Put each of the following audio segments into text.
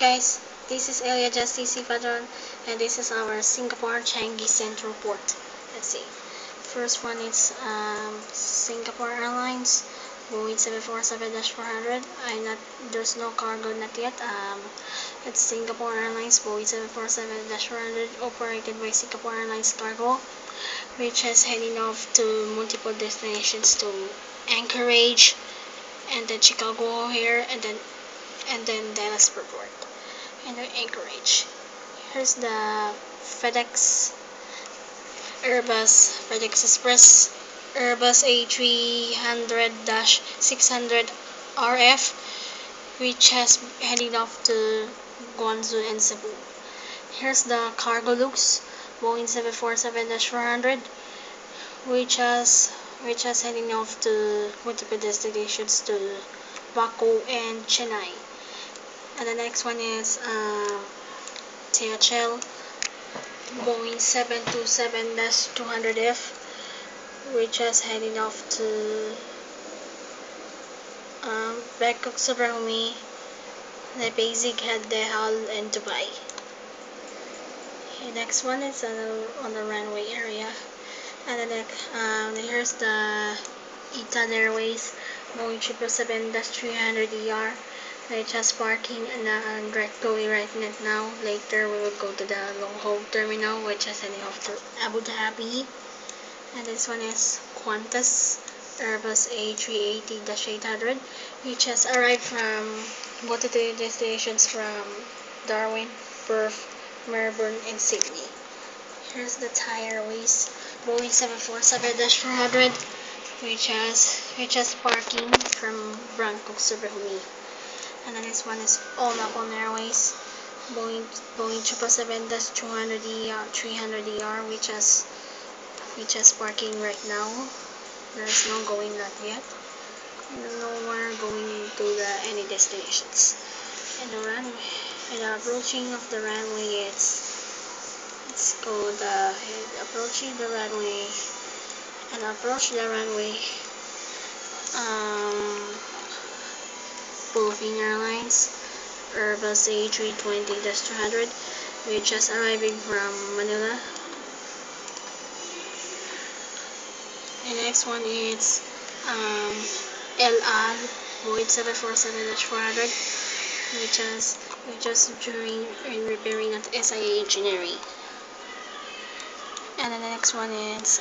Guys, this is Elia Justice Padron, and this is our Singapore Changi Central Port. Let's see. First one is Singapore Airlines Boeing 747-400. There's no cargo not yet. It's Singapore Airlines Boeing 747-400 operated by Singapore Airlines Cargo, which is heading off to multiple destinations to Anchorage, and then Chicago here, and then Dallas Fort Worth, and then Anchorage. Here's the Airbus FedEx Express Airbus A300-600 RF, which has heading off to Guangzhou and Cebu. Here's the Cargolux Boeing 747-400, which has heading off to multiple destinations to Baku and Chennai. And the next one is THL Boeing 727-200F, which is heading off to Bangkok Suvarnabhumi, the basic at Dehal and Dubai. The next one is on the runway area, and here's the Etihad Airways Boeing 777-300ER, which has parking and going right now. Later we will go to the long haul terminal, which is heading off to Abu Dhabi. And this one is Qantas Airbus A380-800, which has arrived from multiple destinations from Darwin, Perth, Melbourne, and Sydney. Here's the Thai Airways Boeing 747-400, which has parking from Bangkok Suvarnabhumi. And the next one is All Nippon Airways Boeing 777-200ER, which has parking right now. There's no going not yet. No more going to any destinations. And the runway, and the approaching of the runway, let's go approaching the runway, and approach the runway. Philippine Airlines Airbus A320-200, which is arriving from Manila. The next one is El Al Boeing 747-400, which is during repairing at SIA Engineering. And then the next one is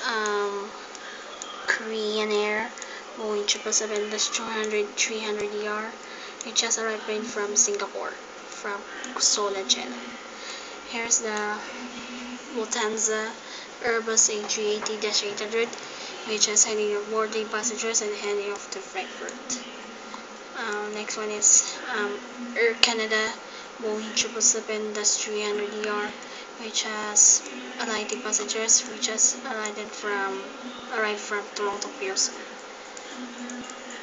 Korean Air Boeing 777-200-300ER, which has arrived from Singapore, from Seoul and China. Here's the Lufthansa Airbus A380-800, which is heading off boarding passengers and heading off to Frankfurt. Next one is Air Canada Boeing 777-300ER, which has alighting passengers, which has arrived from Toronto Pearson.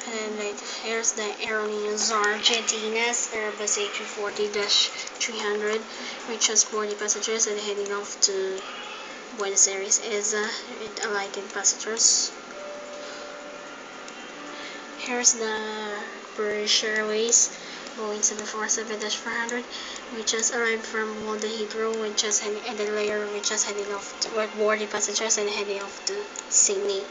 And here's the Aerolíneas Argentinas Airbus A340-300, which has boarding passengers and heading off to Buenos Aires, ESA, with alighting passengers. Here's the British Airways Boeing 747-400, which has arrived from Malta Heathrow, which has heading off with boarding passengers and heading off to Sydney.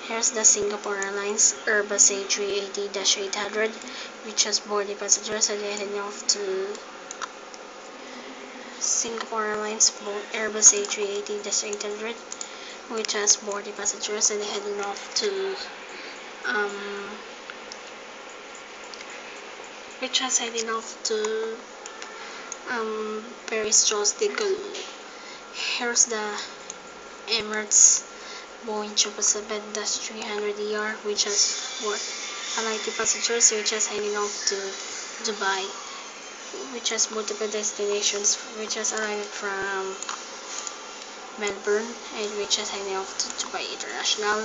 Here's the Singapore Airlines Airbus A380-800, which has boarding passengers and heading off to Singapore Airlines Airbus A380-800, which has boarding passengers and heading off to Paris-Charles de Gaulle. Here's the Emirates Boeing 777-300ER, which has alighting passengers, which is heading off to Dubai, which has multiple destinations, which has arrived from Melbourne, and which is heading off to Dubai International.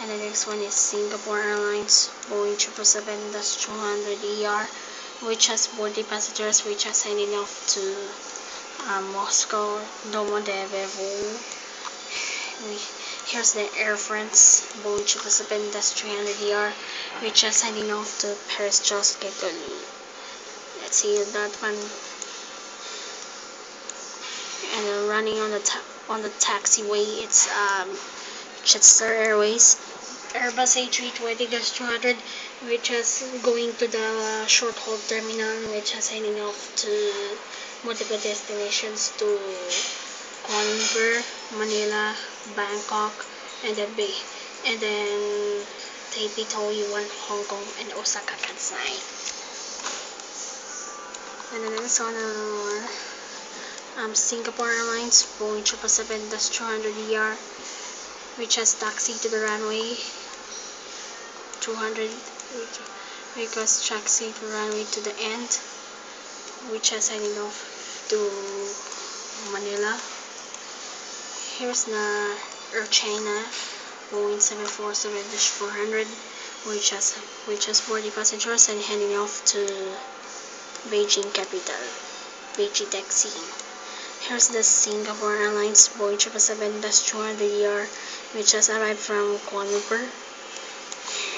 And the next one is Singapore Airlines Boeing 777-200ER, which has boarding passengers, which is heading off to Moscow Domodedovo. Here's the Air France Boeing 777-300ER, which is heading off to Paris-Charles de Gaulle. see that one. And running on the taxiway, it's Jetstar Airways Airbus A320-200, which is going to the short haul terminal, which is heading off to multiple destinations to Kuala Lumpur, Manila, Bangkok, and then Taipei, Taiwan, Hong Kong, and Osaka, Kansai. And then it's on Singapore Airlines Boeing 777-200ER, which has taxied to the runway 200, because taxiing to the runway to the end, which has heading off to Manila. Here's the Air China Boeing 747-400, which has boarding passengers and heading off to Beijing capital, Beijing taxi. Here's the Singapore Airlines Boeing 777-200ER, which has arrived from Kuala Lumpur.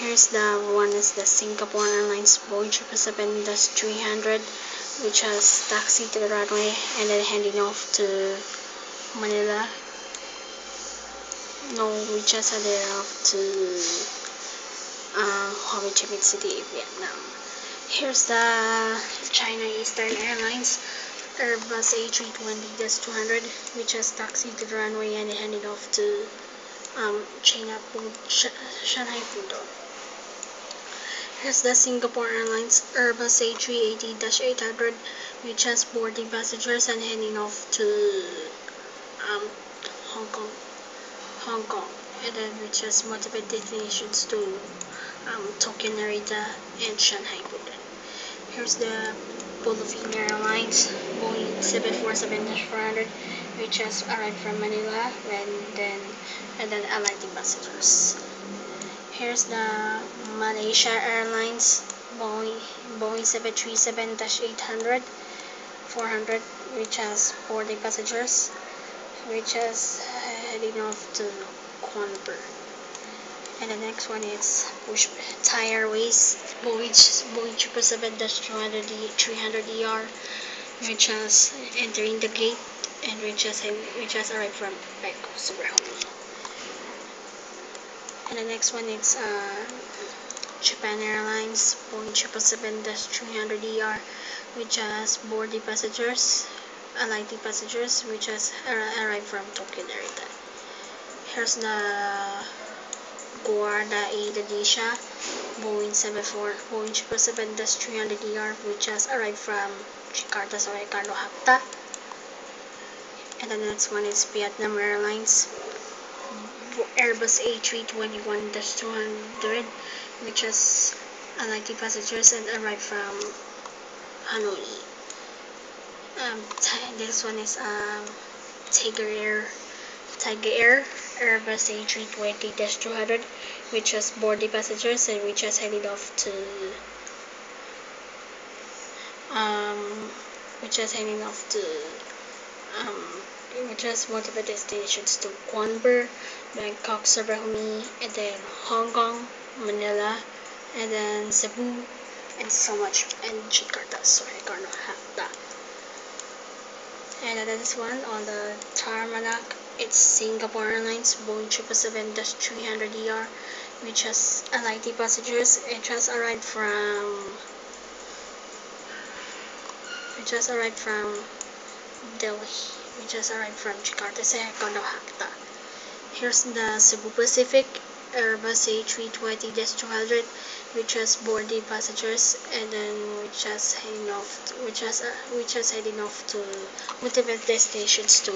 Here's the Singapore Airlines Boeing 777-300, which has taxied to the runway and then heading off to Manila. Which has headed off to Ho Chi Minh City, Vietnam. Here's the China Eastern Airlines Airbus A320-200, which has taxied to the runway and headed off to Shanghai Pudong. Here's the Singapore Airlines Airbus A380-800, which has boarding passengers and heading off to Hong Kong, and then which has multiple destinations to Tokyo, Narita, and Shanghai Pudong. Here's the Philippine Airlines Boeing 747-400, which has arrived from Manila and then alighting passengers. Here's the Malaysia Airlines Boeing 737-800, 400, which has boarding passengers, which has heading off to Kuala Lumpur. And the next one is Thai Airways Boeing 777-300ER, which has entering the gate and which has arrived from Bangkok, Suvarnabhumi. And the next one is Japan Airlines Boeing 777-300ER, which has boarding passengers, alighting passengers, which has arrived from Tokyo, Narita. Here's the Garuda Indonesia Boeing 777-300ER, which has arrived from Jakarta, Soekarno Hatta. And the next one is Vietnam Airlines Airbus A321-200, which has alighting passengers and arrived from Hanoi. This one is Tiger Air Airbus A320-200, which has boarding passengers and which has headed off to which has multiple destinations to Kuala Lumpur, Bangkok, Suvarnabhumi, and then Hong Kong, Manila, and then Cebu, and so much, and Jakarta, Soekarno Hatta. And this one on the tarmac, it's Singapore Airlines Boeing 777-300ER, which has alighting passengers. It has arrived from Delhi, which has arrived from Jakarta, Soekarno Hatta. Here's the Cebu Pacific Airbus A320-200, which has boarding passengers and then which has heading off to multiple destinations to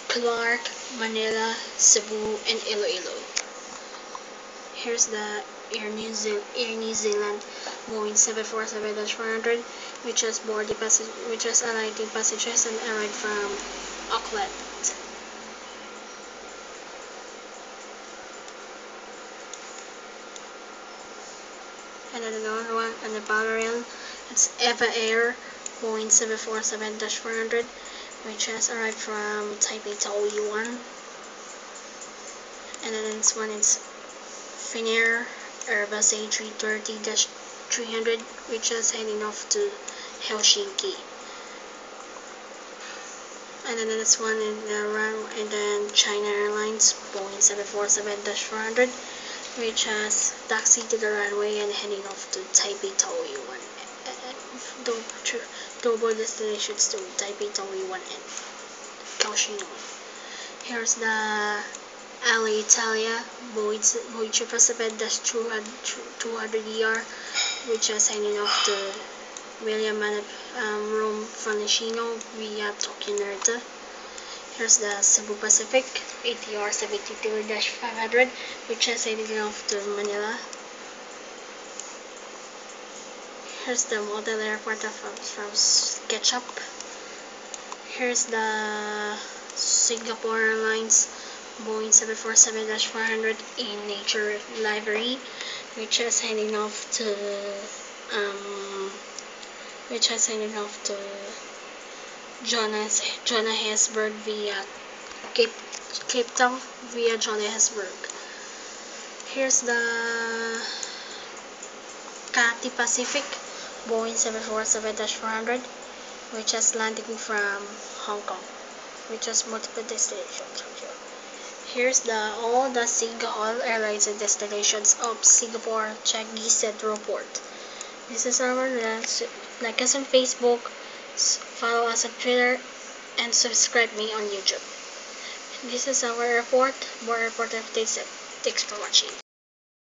Clark, Manila, Cebu, and Iloilo. Here's the Air New Zealand Boeing 747-400, which has alighting passengers and arrived from Auckland. And then another one on the Bahrain, it's Eva Air Boeing 747-400, which has arrived from Taipei, Taiwan. And then this one is Finnair Airbus A330-300, which is heading off to Helsinki. And then the next one is the runway, and then China Airlines Boeing 747-400, which has taxi to the runway and heading off to Taipei Taoyuan. Double destinations to Taipei Taoyuan and Kaohsiung. Here's the Alitalia Boeing 777-200ER, which is heading off to William Rome Fiumicino via Tokyo Narita. Here's the Cebu Pacific ATR 72-500, which is heading off to Manila. Here's the model airport from SketchUp. Here's the Singapore Airlines Boeing 747-400 in nature livery, which is heading off to Johannesburg via Cape Town via Johannesburg. Here's the Cathay Pacific Boeing 747-400, which is landing from Hong Kong, which has multiple destinations. Here's all the Singapore Airlines and destinations of Singapore Changi Central Port. This is our last. Like us on Facebook, follow us on Twitter, and subscribe me on YouTube. This is our airport. More airport updates. Thanks for watching.